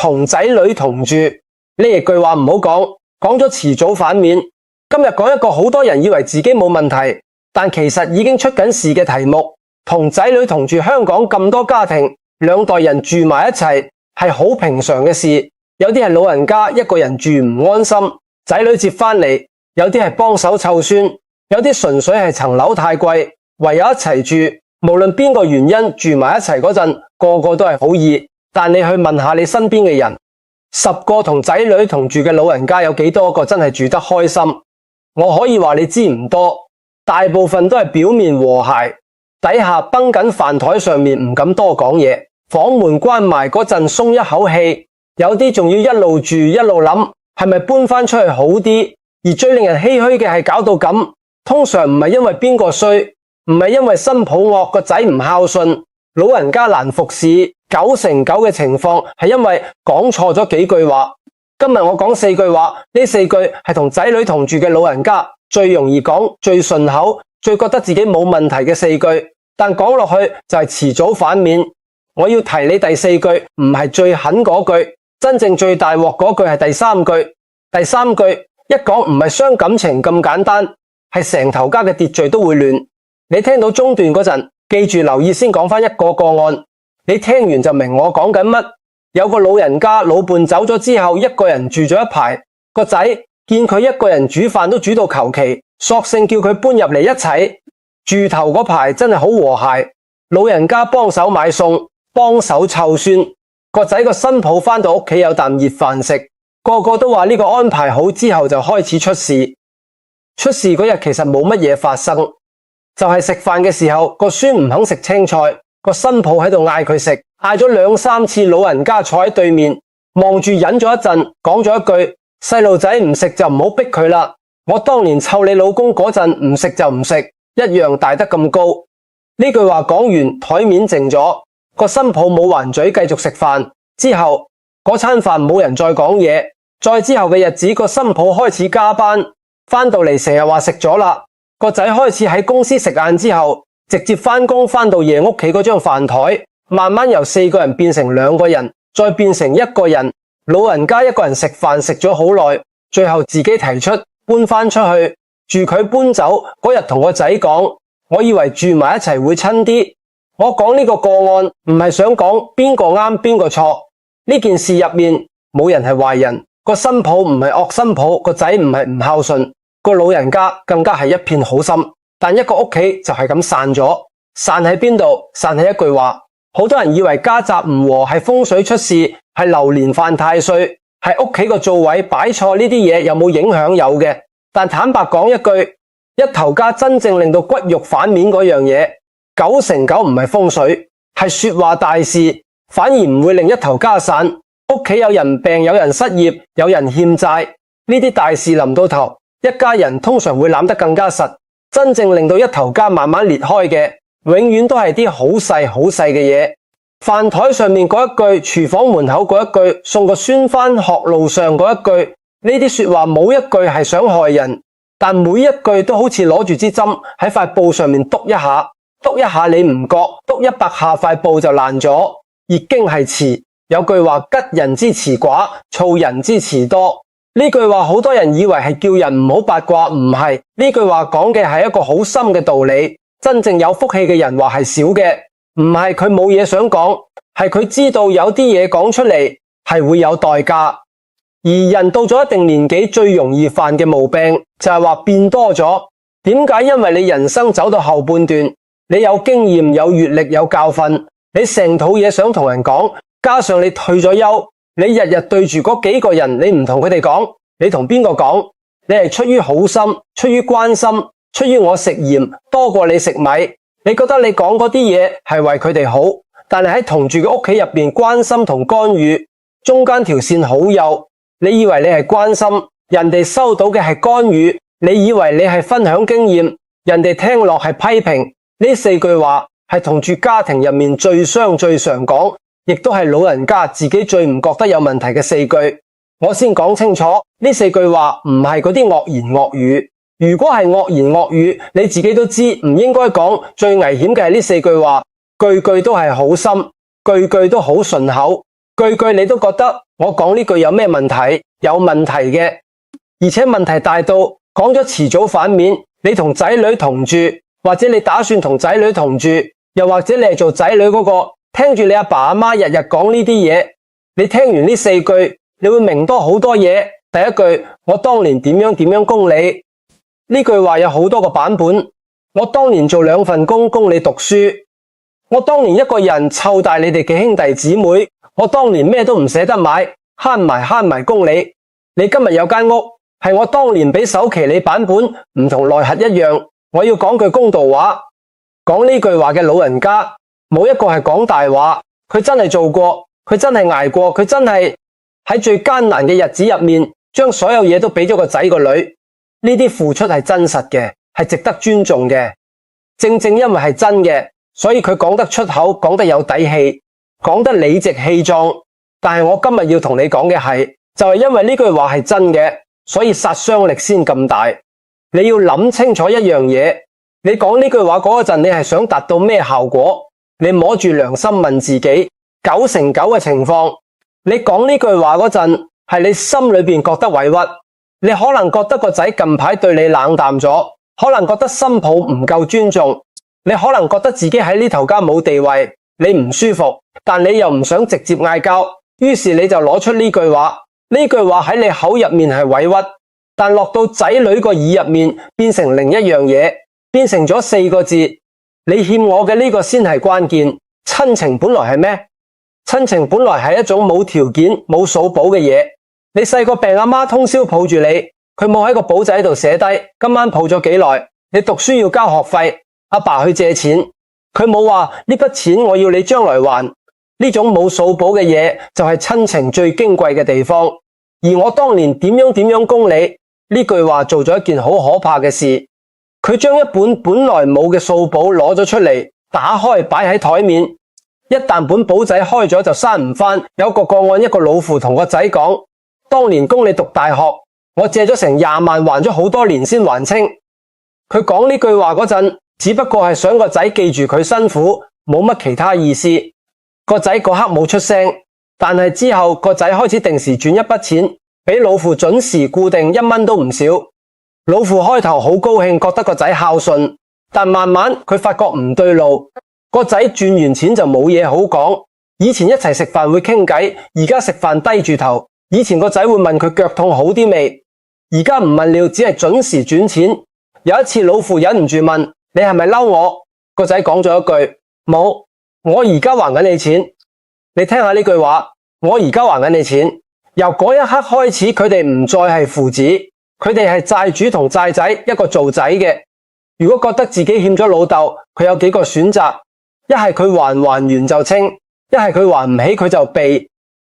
同仔女同住呢一句話唔好講，講咗遲早反面。今日講一個好多人以為自己冇問題，但其實已經出緊事嘅題目。同仔女同住，香港咁多家庭，兩代人住埋一齊係好平常嘅事。有啲係老人家一個人住唔安心，仔女接返嚟；有啲係幫手湊孫；有啲純粹係層樓太貴，唯有一齊住。無論邊個原因住埋一齊嗰陣，個個都係好意。但你去問下你身邊嘅人，10個同仔女同住嘅老人家有幾多個真係住得開心？我可以話你知唔多，大部分都係表面和諧，底下崩緊飯台上面唔敢多講嘢，房門關埋嗰陣鬆一口氣，有啲仲要一路住一路諗係咪搬返出去好啲。而最令人唏噓嘅係搞到咁，通常唔係因為邊個衰，唔係因為新抱惡個仔唔孝順，老人家難服侍，9成9嘅情況係因為講錯咗幾句話。今日我講4句話，呢4句係同仔女同住嘅老人家最容易講、最順口、最覺得自己冇問題嘅4句，但講落去就係遲早反面。我要提你第4句，唔係最狠嗰句，真正最大鑊嗰句係第3句。第3句一講唔係傷感情咁簡單，係成頭家嘅秩序都會亂。你聽到中段嗰陣，記住留意先講返一個個案，你聽完就明我講緊乜。有個老人家老伴走咗之後，一個人住咗一排，個仔見佢一個人煮飯都煮到求其，索性叫佢搬入嚟一齊住。頭嗰排真係好和諧，老人家幫手買餸，幫手湊孫，個仔個新抱返到屋企有啖熱飯食，個個都話呢個安排好。之後就開始出事。出事嗰日其實冇乜嘢發生，就係食飯嘅時候，個孫唔肯食青菜，個新抱喺度嗌佢食，嗌咗2、3次，老人家坐喺對面望住忍咗一陣，講咗一句：細路仔唔食就唔好逼佢啦，我當年湊你老公嗰陣唔食就唔食，一樣大得咁高。呢句話講完，台面靜咗，個新抱冇還嘴繼續食飯。之後嗰餐飯冇人再講嘢。再之後嘅日子，個新抱開始加班，返到嚟成日話食咗啦。個仔開始喺公司食晏之後直接返工，返到爺屋企嗰張飯台，慢慢由4個人變成2個人，再變成1個人。老人家一個人食飯食咗好耐，最後自己提出搬返出去住。佢搬走嗰日同個仔講：我以為住埋一齊會親啲。我講呢個個案唔係想講邊個啱邊個錯，呢件事入面冇人係壞人，個新抱唔係惡新抱，個仔唔係唔孝順，個老人家更加係一片好心。但一個屋企就係咁散咗，散喺邊度？散喺一句話。好多人以為家宅唔和係風水出事，係流年犯太歲，係屋企個座位擺錯呢啲嘢有冇影響？有嘅。但坦白講一句，一頭家真正令到骨肉反面嗰樣嘢，9成9唔係風水，係說話大事，反而唔會令一頭家散。屋企有人病，有人失業，有人欠債，呢啲大事臨到頭，一家人通常會攬得更加實。真正令到一頭家慢慢裂開嘅，永遠都係啲好細好細嘅嘢。飯台上面嗰一句，廚房門口嗰一句，送個孫返學路上嗰一句，呢啲說話冇一句係想害人，但每一句都好似攞住支針喺塊布上面篤一下，篤一下你唔覺，篤100下塊布就爛咗。已經係詞。有句話：吉人之辭寡，躁人之辭多。呢句話好多人以為係叫人唔好八卦，唔係。呢句話講嘅係一個好深嘅道理。真正有福氣嘅人話係少嘅，唔係佢冇嘢想講，係佢知道有啲嘢講出嚟係會有代價。而人到咗一定年紀，最容易犯嘅毛病就係話變多咗。點解？因為你人生走到後半段，你有經驗、有閱歷、有教訓，你成套嘢想同人講，加上你退咗休，你日日對住嗰幾個人，你唔同佢哋講，你同邊個講？你係出於好心，出於關心，出於我食鹽多過你食米。你覺得你講嗰啲嘢係為佢哋好，但係喺同住嘅屋企入邊，關心同干預中間條線好幼。你以為你係關心，人哋收到嘅係干預；你以為你係分享經驗，人哋聽落係批評。呢4句話係同住家庭入面最常講，亦都係老人家自己最唔覺得有問題嘅4句。我先講清楚，呢4句話唔係嗰啲惡言惡語。如果係惡言惡語，你自己都知唔應該講。最危險嘅係呢4句話，句句都係好心，句句都好順口，句句你都覺得我講呢句有咩問題？有問題嘅，而且問題大到講咗遲早反面。你同仔女同住，或者你打算同仔女同住，又或者你係做仔女嗰個，聽住你阿爸阿媽日日講呢啲嘢，你聽完呢4句，你會明多好多嘢。第一句，我當年點樣供你，呢句話有好多個版本。我當年做2份工供你讀書，我當年一個人湊大你哋嘅兄弟姊妹，我當年咩都唔捨得買，慳埋供你。你今日有間屋，係我當年俾首期你版本，唔同內核一樣。我要講句公道話，講呢句話嘅老人家，冇一個係講大話，佢真係做過，佢真係捱過，佢真係喺最艱難嘅日子入面，將所有嘢都俾咗個仔個女。呢啲付出係真實嘅，係值得尊重嘅。正正因為係真嘅，所以佢講得出口，講得有底氣，講得理直氣壯。但係我今日要同你講嘅係，就係因為呢句話係真嘅，所以殺傷力先咁大。你要諗清楚一樣嘢，你講呢句話嗰陣，你係想達到咩效果？你摸住良心問自己，9成9嘅情況，你講呢句話嗰陣，係你心裏面覺得委屈。你可能覺得個仔近排對你冷淡咗，可能覺得新抱唔夠尊重，你可能覺得自己喺呢頭家冇地位，你唔舒服，但你又唔想直接嗌交，於是你就攞出呢句話。呢句話喺你口入面係委屈，但落到仔女個耳入面變成另一樣嘢，變成咗4個字，你欠我嘅呢個先係關鍵。親情本來係咩？親情本來係一種冇條件冇數簿嘅嘢。你細個病，阿媽通宵抱住你，佢冇喺個簿仔度寫低今晚抱咗幾耐，你讀書要交學費，阿爸去借錢，佢冇話呢筆錢我要你將來還。呢種冇數簿嘅嘢就係親情最矜貴嘅地方。而我當年點樣供你，呢句話做咗一件好可怕嘅事。佢將一本來冇嘅數簿攞咗出嚟，打開擺喺台面，一旦本簿仔開咗就閂唔返。有個個案，一個老父同個仔講，當年供你讀大學，我借咗成20萬，還咗好多年先還清。佢講呢句話嗰陣，只不過係想個仔記住佢辛苦，冇乜其他意思。個仔嗰刻冇出聲，但係之後個仔開始定時轉一筆錢俾老父，準時固定1蚊都唔少。老父開頭好高興，覺得個仔孝順，但慢慢佢發覺唔對路。個仔轉完錢就冇嘢好講。以前一齊食飯會傾偈，而家食飯低住頭。以前個仔會問佢腳痛好啲未，而家唔問了，只係準時轉錢。有一次老父忍唔住問，你係咪嬲我？個仔講咗一句，冇，我而家還緊你錢。你聽下呢句話，我而家還緊你錢。由嗰一刻開始，佢哋唔再係父子，佢哋係債主同債仔，一個做仔嘅。如果覺得自己欠咗老豆，佢有幾個選擇，一係佢還完就清，一係佢還唔起佢就避。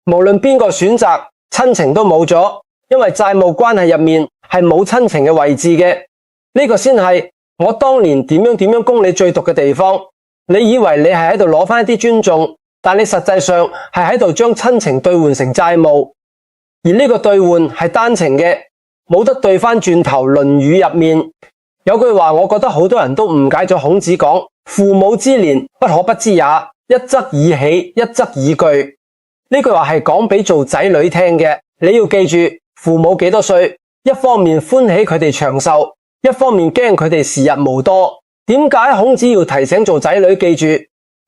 無論邊個選擇，親情都冇咗，因為債務關係入面係冇親情嘅位置嘅。呢個先係我當年點樣供你最毒嘅地方。你以為你係喺度攞返一啲尊重，但你實際上係喺度將親情兌換成債務，而呢個兌換係單程嘅，冇得兌返轉頭。《論語》入面有句話，我覺得好多人都誤解咗孔子講父母之年，不可不知也，一則以喜，一則以懼。呢句話係講俾做仔女聽嘅。你要記住，父母幾多歲，一方面歡喜佢哋長壽，一方面驚佢哋時日無多。點解孔子要提醒做仔女記住？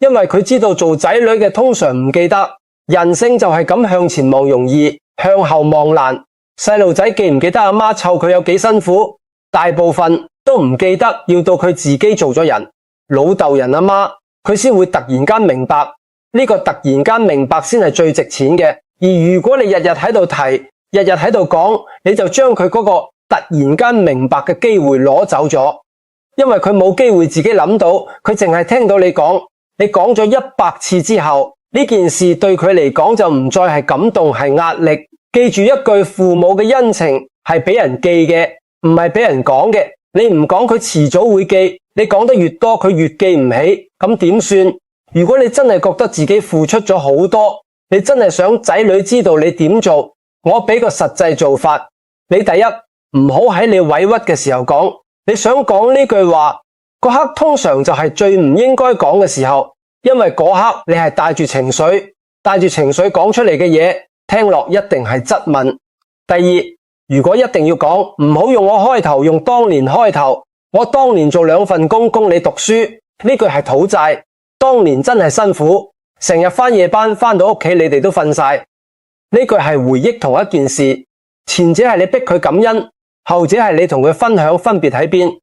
因為佢知道做仔女嘅通常唔記得，人性就係咁，向前望容易，向後望難。細路仔記唔記得阿媽湊佢有幾辛苦？大部分都唔記得，要到佢自己做咗人，老豆人阿媽，佢先會突然間明白。呢個突然間明白先係最值錢嘅。而如果你日日喺度提，日日喺度講，你就將佢嗰個突然間明白嘅機會攞走咗。因為佢冇機會自己諗到，佢淨係聽到你講，你講咗100次之後，呢件事對佢嚟講就唔再係感動，係壓力。記住一句，父母嘅恩情係俾人記嘅，唔係俾人講嘅。你唔講，佢遲早會記，你講得越多，佢越記唔起，咁點算？如果你真係覺得自己付出咗好多，你真係想仔女知道你點做，我俾個實際做法。你第一，唔好喺你委屈嘅時候講。你想講呢句話嗰刻，通常就係最唔應該講嘅時候，因為嗰刻你係帶住情緒講出嚟嘅嘢，聽落一定係質問。第二，如果一定要講，唔好用我開頭，用當年開頭。我當年做2份工供你讀書，呢句係討債。當年真係辛苦，成日返夜班，返到屋企你哋都瞓晒。呢句係回憶同一件事，前者係你逼佢感恩，後者係你同佢分享分別喺邊。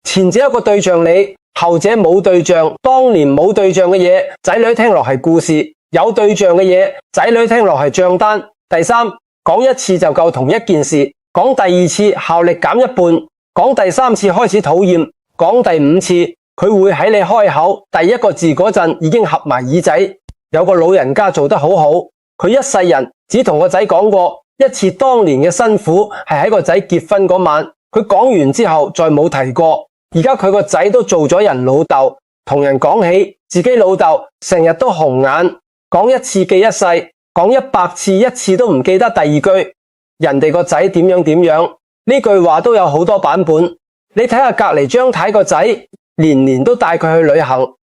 前者有個對象你，後者冇對象。當年冇對象嘅嘢，仔女聽落係故事；有對象嘅嘢，仔女聽落係賬單。第三，講一次就夠同一件事，講第二次效力減一半，講第三次開始討厭，講第5次佢會喺你開口第一個字嗰陣已經合埋耳仔。有個老人家做得好好，佢一世人只同個仔講過一次當年嘅辛苦，係喺個仔結婚嗰晚。佢講完之後再冇提過。而家佢個仔都做咗人老豆，同人講起自己老豆成日都紅眼，講一次記一世，講100次一次都唔記得第二句。人哋個仔點樣點樣，呢句話都有好多版本。你睇下隔籬張太個仔，年年都帶佢去旅行。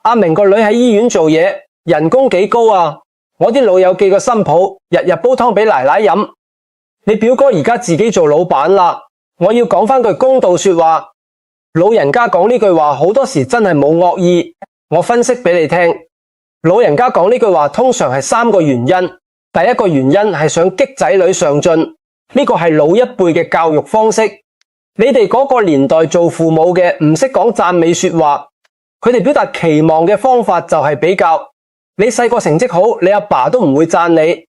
阿明個女喺醫院做嘢，人工幾高啊？我啲老友記個新抱日日煲湯俾奶奶飲。你表哥而家自己做老闆啦。我要講返句公道說話，老人家講呢句話好多時真係冇惡意。我分析俾你聽，老人家講呢句話通常係3個原因。第一個原因係想激仔女上進，呢個係老一輩嘅教育方式。你哋嗰個年代做父母嘅唔識講讚美說話，佢哋表達期望嘅方法就係比較。你細個成績好，你阿爸都唔會讚你，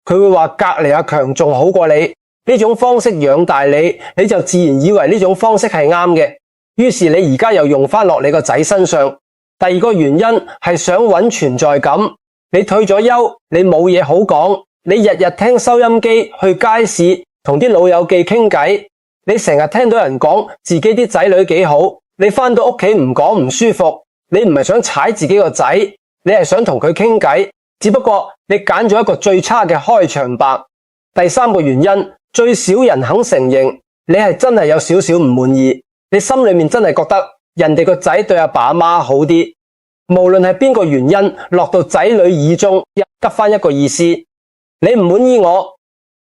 佢會話隔籬阿強仲好過你。呢種方式養大你，你就自然以為呢種方式係啱嘅。於是你而家又用返落你個仔身上。第二個原因係想揾存在感。你退咗休，你冇嘢好講，你日日聽收音機，去街市同啲老友記傾偈，你成日聽到人講自己啲仔女幾好，你返到屋企唔講唔舒服。你唔係想踩自己個仔，你係想同佢傾偈，只不過你揀咗一個最差嘅開場白。第三個原因，最少人肯承認你係真係有少少唔滿意，你心裏面真係覺得人哋個仔對阿爸阿媽好啲。無論係邊個原因，落到仔女耳中得返一個意思，你唔滿意我。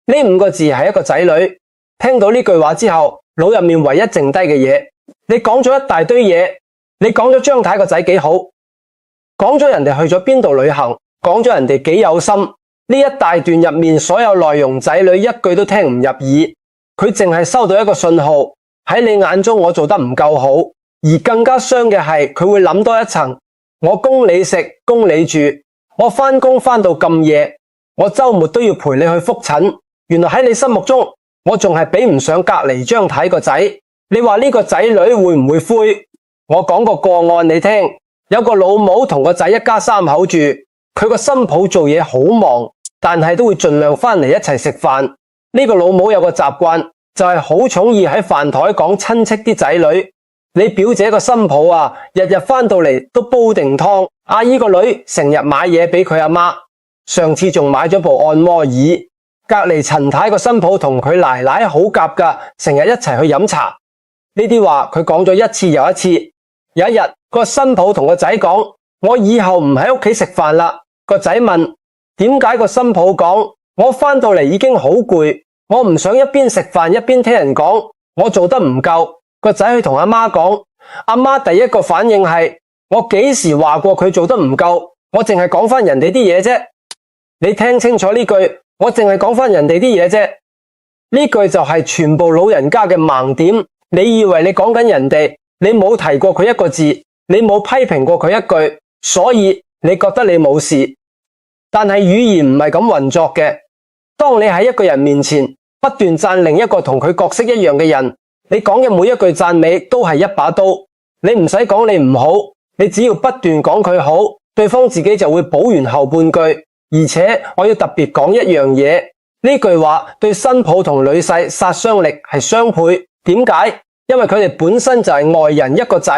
呢5個字係一個仔女聽到呢句話之後腦入面唯一剩低嘅嘢。你講咗一大堆嘢，你講咗張太個仔幾好，講咗人哋去咗邊度旅行，講咗人哋幾有心。呢一大段入面所有內容，仔女一句都聽唔入耳，佢淨係收到一個信號，喺你眼中我做得唔夠好。而更加傷嘅係佢會諗多一層，我供你食供你住，我返工返到咁夜，我週末都要陪你去覆診。原來喺你心目中我仲係比唔上隔離張太個仔。你話呢個仔女會唔會灰？我講個個案你聽，有個老母同個仔一家3口住，佢個新抱做嘢好忙，但係都會盡量返嚟一齊食飯。呢個老母有個習慣，就係好寵意喺飯台講親戚啲仔女。你表姐個新抱啊，日日返到嚟都煲定湯。阿姨個女成日買嘢俾佢阿媽，上次仲買咗部按摩椅。隔籬陳太個新抱同佢奶奶好夾㗎，成日一齊去飲茶。呢啲話佢講咗一次又一次。有一日個新抱同個仔講：我以後唔喺屋企食飯啦。個仔問：點解？個新抱講：我返到嚟已經好攰，我唔想一邊食飯一邊聽人講我做得唔夠。個仔去同阿媽講，阿媽第一個反應係：我幾時話過佢做得唔夠？我淨係講返人哋啲嘢啫。你聽清楚呢句，我淨係講返人哋啲嘢啫。呢句就係全部老人家嘅盲點。你以為你講緊人哋，你冇提過佢一個字，你冇批評過佢一句，所以你覺得你冇事。但係語言唔係咁運作嘅。當你喺一個人面前不斷讚另一個同佢角色一樣嘅人，你講嘅每一句讚美都係一把刀。你唔使講你唔好，你只要不斷講佢好，對方自己就會補完後半句。而且我要特別講一樣嘢，呢句話對新抱同女婿殺傷力係雙倍。點解？因為佢哋本身就係外人一個仔，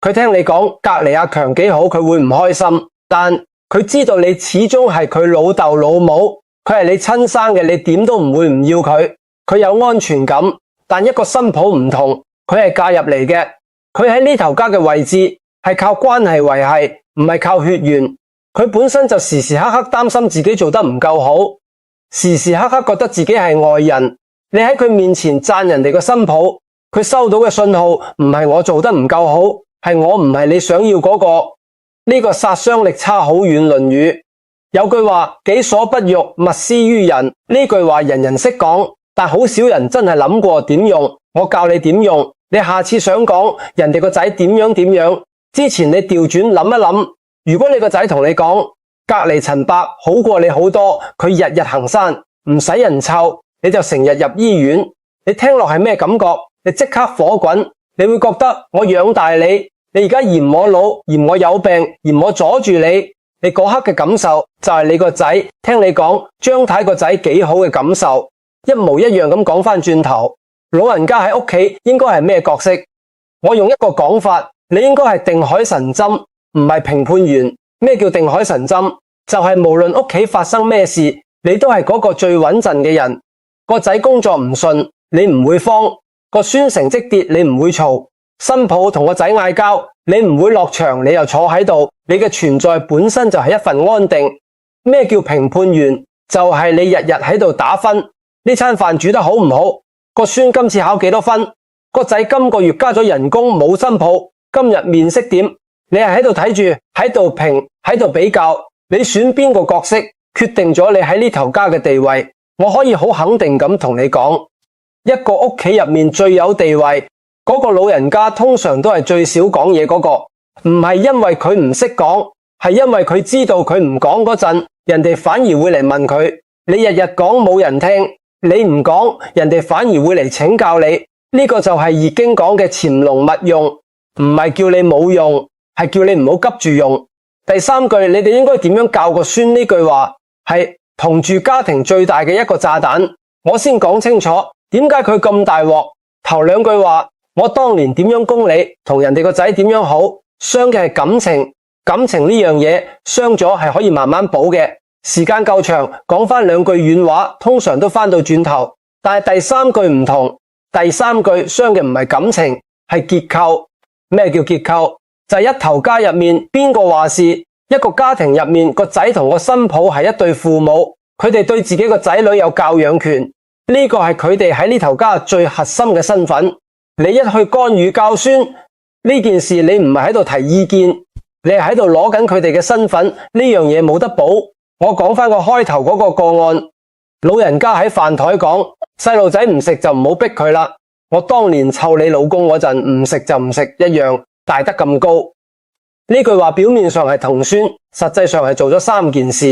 佢聽你講隔籬阿強幾好，佢會唔開心。但佢知道你始終係佢老豆老母，佢係你親生嘅，你點都唔會唔要佢。佢有安全感。但一個新抱唔同，佢係嫁入嚟嘅，佢喺呢頭家嘅位置係靠關係維繫，唔係靠血緣。佢本身就時時刻刻擔心自己做得唔夠好。時時刻刻覺得自己係外人。你喺佢面前讚人哋個新抱，佢收到嘅信號唔係我做得唔夠好，係我唔係你想要嗰個。呢個殺傷力差好遠。論語有句話，己所不欲，勿施於人。呢句話人人識講，但好少人真係諗過點用。我教你點用，你下次想講人哋個仔點樣之前，你調轉諗一諗。如果你個仔同你講隔籬陳伯好過你好多，佢日日行山唔使人湊，你就成日入醫院，你聽落係咩感覺？你即刻火滾，你會覺得我養大你，你而家嫌我老，嫌我有病，嫌我阻住你。你嗰刻嘅感受就係你個仔聽你講張太個仔幾好嘅感受，一模一樣咁講返轉頭。老人家喺屋企應該係咩角色？我用一個講法，你應該係定海神針，唔係評判員。咩叫定海神針？就係無論屋企發生咩事，你都係嗰個最穩陣嘅人。個仔工作唔順，你唔會慌；個孫成績跌，你唔會嘈；新抱同個仔嗌交，你唔會落場，你又坐喺度。你嘅存在本身就係一份安定。咩叫評判員？就係你日日喺度打分，呢餐飯煮得好唔好？個孫今次考幾多分？個仔今個月加咗人工冇新抱，今日面色點？你係喺度睇住，喺度評，喺度比較。你選邊個角色，決定咗你喺呢頭家嘅地位。我可以好肯定咁同你講，一個屋企入面最有地位嗰個老人家，通常都係最少講嘢嗰個。唔係因為佢唔識講，係因為佢知道佢唔講嗰陣，人哋反而會嚟問佢。你日日講冇人聽，你唔講，人哋反而會嚟請教你。呢個就係易經講嘅潛龍勿用，唔係叫你冇用，係叫你唔好急住用。第三句，你哋應該點樣教個孫？呢句話係同住家庭最大嘅一個炸彈。我先講清楚點解佢咁大鑊。頭兩句話，我當年點樣供你，同人哋個仔點樣好，傷嘅係感情。感情呢樣嘢傷咗係可以慢慢補嘅。時間夠長，講返兩句軟話，通常都返到轉頭。但係第三句唔同，第三句傷嘅唔係感情，係結構。咩叫結構？就係一頭家入面邊個話事？一個家庭入面個仔同個新抱係一對父母，佢哋對自己個仔女有教養權，呢個係佢哋喺呢頭家最核心嘅身份。你一去干預教孫呢件事，你唔係喺度提意見，你係喺度攞緊佢哋嘅身份。呢樣嘢冇得補。我講返個開頭嗰個個案，老人家喺飯台講，細路仔唔食就唔好逼佢啦。我當年湊你老公嗰陣，唔食就唔食一樣，大得咁高。呢句話表面上係同孫，實際上係做咗三件事。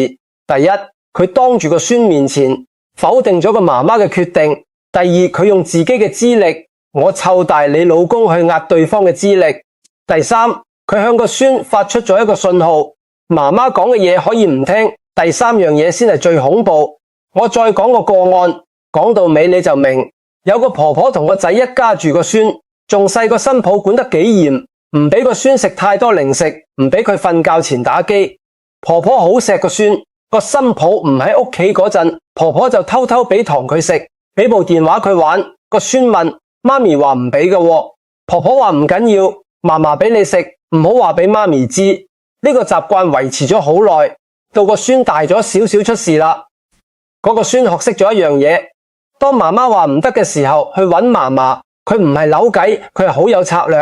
第一，佢當住個孫面前否定咗個媽媽嘅決定。第二，佢用自己嘅資歷，我湊大你老公去壓對方嘅資歷。第三，佢向個孫發出咗一個信號，媽媽講嘅嘢可以唔聽。第三樣嘢先係最恐怖。我再講個個案，講到尾你就明。有個婆婆同個仔一家住個孫，仲細個新抱管得幾嚴，唔俾個孫食太多零食，唔俾佢瞓覺前打機。婆婆好錫個孫，個新抱唔喺屋企嗰陣，婆婆就偷偷俾糖佢食，俾部電話佢玩。個孫問媽咪話唔俾嘅，婆婆話唔緊要，嫲嫲俾你食，唔好話俾媽咪知。呢個習慣維持咗好耐，到個孫大咗少少出事啦。嗰個孫學識咗一樣嘢，當媽媽話唔得嘅時候，去揾嫲嫲。佢唔係扭計，佢係好有策略。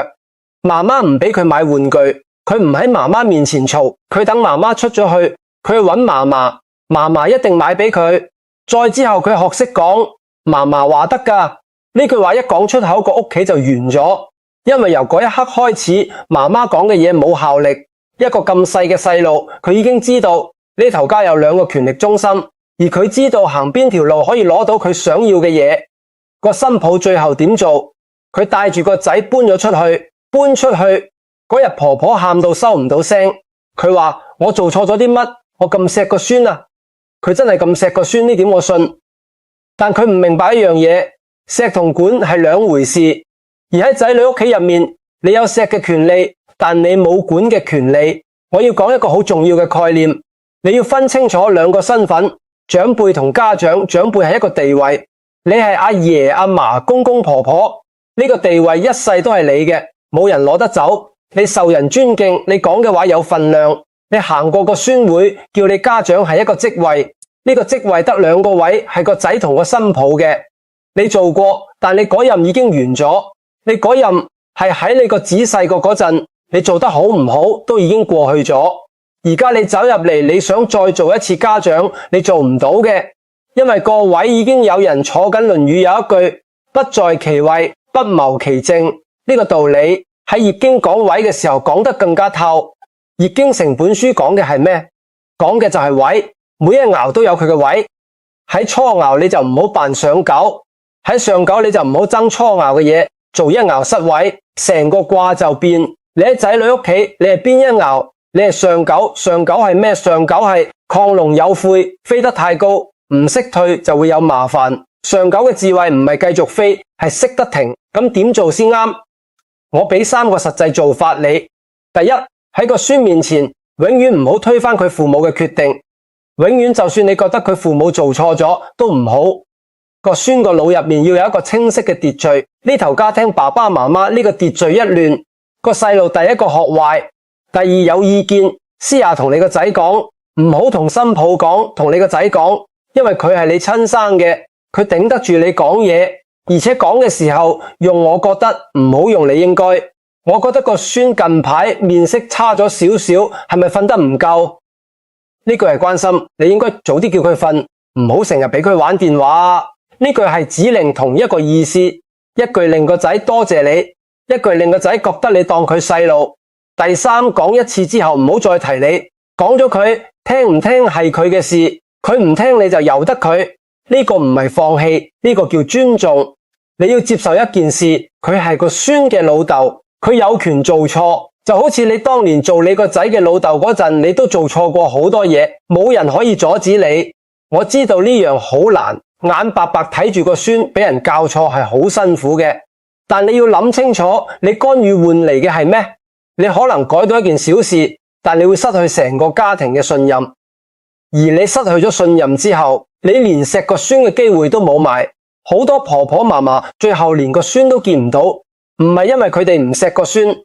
媽媽唔俾佢買玩具，佢唔喺媽媽面前嘈，佢等媽媽出咗去，佢去揾嫲嫲，嫲嫲一定買俾佢。再之後佢學識講嫲嫲話得㗎，呢句話一講出口，個屋企就完咗。因為由嗰一刻開始，媽媽講嘅嘢冇效力。一個咁細嘅細路，佢已經知道呢頭家有兩個權力中心，而佢知道行邊條路可以攞到佢想要嘅嘢。個新抱最後點做？佢帶住個仔搬咗出去。搬出去嗰日，婆婆喊到收唔到聲。佢話我做錯咗啲乜？我咁錫個孫啊！佢真係咁錫個孫，呢點我信。但佢唔明白一樣嘢，錫同管係兩回事。而喺仔女屋企入面，你有錫嘅權利，但你冇管嘅權利。我要講一個好重要嘅概念，你要分清楚兩個身份，長輩同家長。長輩係一個地位，你係阿爺阿嫲公公婆婆，呢個地位一世都係你嘅。冇人攞得走，你受人尊敬，你講嘅話有分量。你行過個孫會，叫你家長係一個職位。呢個職位得2個位，係個仔同個新抱嘅。你做過，但你嗰任已經完咗。你嗰任係喺你個仔細個嗰陣，你做得好唔好都已經過去咗。而家你走入嚟，你想再做一次家長，你做唔到嘅，因為個位已經有人坐緊。論語有一句不在其位，不謀其政，呢個道理喺易經講位嘅時候講得更加透。易經成本書講嘅係咩？講嘅就係位，每一爻都有佢嘅位。喺初爻你就唔好扮上九，喺上九你就唔好爭初爻嘅嘢，做一爻失位，成個卦就變。你喺仔女屋企，你係邊一爻？你係上九。上九係咩？上九係亢龍有悔，飛得太高，唔識退就會有麻煩。上九嘅智慧唔係繼續飛，係識得停。咁點做先啱？我俾3個實際做法你。第一，喺個孫面前，永遠唔好推翻佢父母嘅決定。永遠就算你覺得佢父母做錯咗，都唔好。個孫個腦入面要有一個清晰嘅秩序。呢頭家聽爸爸媽媽，呢個秩序一亂，個細路第一個學壞。第二，有意見私下同你個仔講，唔好同新抱講，同你個仔講，因為佢係你親生嘅，佢頂得住你講嘢，而且講嘅時候用我覺得，唔好用你應該。我覺得個孫近排面色差咗少少，係咪瞓得唔夠？呢句係關心，你應該早啲叫佢瞓，唔好成日俾佢玩電話。呢句係指令同一個意思，一句令個仔多謝你，一句令個仔覺得你當佢細路。第三，講一次之後唔好再提你，講咗佢聽唔聽係佢嘅事，佢唔聽你就由得佢。呢個唔係放棄，呢個叫尊重。你要接受一件事，佢係個孫嘅老豆，佢有權做錯，就好似你當年做你個仔嘅老豆嗰陣，你都做錯過好多嘢，冇人可以阻止你。我知道呢樣好難，眼白白睇住個孫俾人教錯係好辛苦嘅，但你要諗清楚，你干預換嚟嘅係咩？你可能改到一件小事，但你會失去成個家庭嘅信任，而你失去咗信任之後，你連錫個孫嘅機會都冇埋。好多婆婆媽媽最後連個孫都見唔到，唔係因為佢哋唔錫個孫，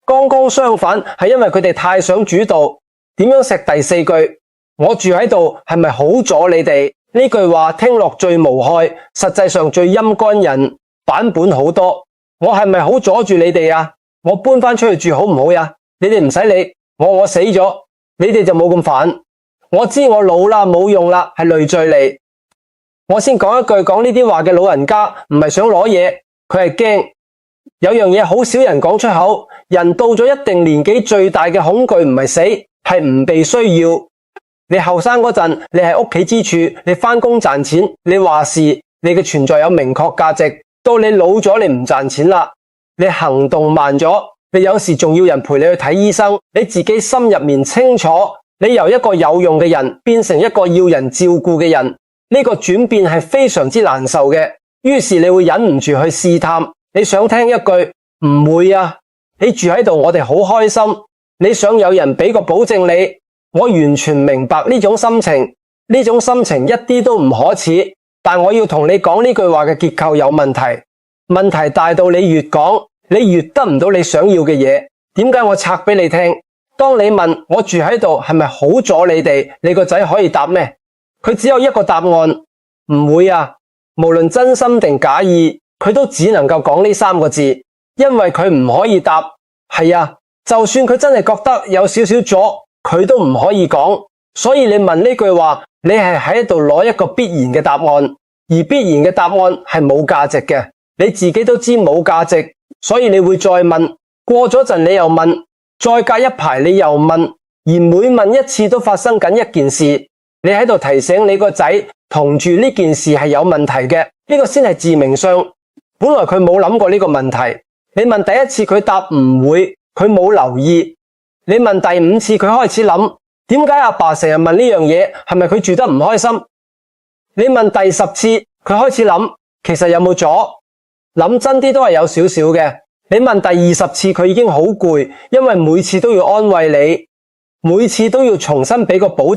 剛剛相反，係因為佢哋太想主導。點樣錫？第4句，我住喺度係咪好阻你哋？呢句話聽落最無害，實際上最陰乾人，版本好多。我係咪好阻住你哋啊？我搬返出去住好唔好呀？你哋唔使理我死咗，你哋就冇咁煩。我知我老啦，冇用啦，係累贅你。我先講一句，講呢啲話嘅老人家唔係想攞嘢，佢係驚。有樣嘢好少人講出口，人到咗一定年紀最大嘅恐懼唔係死，係唔被需要。你後生嗰陣，你係屋企支柱，你返工賺錢，你話事，你嘅存在有明確價值。到你老咗，你唔賺錢啦，你行動慢咗，你有時仲要人陪你去睇醫生，你自己心入面清楚，你由一個有用嘅人變成一個要人照顧嘅人，呢個轉變係非常之難受嘅。於是你會忍唔住去試探，你想聽一句唔會啊，你住喺度我哋好開心，你想有人俾個保證你。我完全明白呢種心情，呢種心情一啲都唔可恥，但我要同你講呢句話嘅結構有問題，問題大到你越講，你越得唔到你想要嘅嘢。點解我拆俾你聽？當你問我住喺度係咪好阻你哋，你個仔可以答咩？佢只有一個答案，唔會啊。無論真心定假意，佢都只能夠講呢3個字，因為佢唔可以答。係啊，就算佢真係覺得有少少阻，佢都唔可以講。所以你問呢句話，你係喺度攞一個必然嘅答案，而必然嘅答案係冇價值嘅。你自己都知冇價值，所以你會再問。過咗陣你又問，再隔一排你又問，而每問一次都發生緊一件事。你喺度提醒你個仔同住呢件事係有問題嘅，呢個先係致命傷。本來佢冇諗過呢個問題。你問第一次佢答唔會，佢冇留意。你問第5次佢開始諗，點解阿爸成日問呢樣嘢？係咪佢住得唔開心？你問第10次佢開始諗，其實有冇阻？諗真啲都係有少少嘅。你問第20次佢已經好攰，因為每次都要安慰你，每次都要重新俾個保證。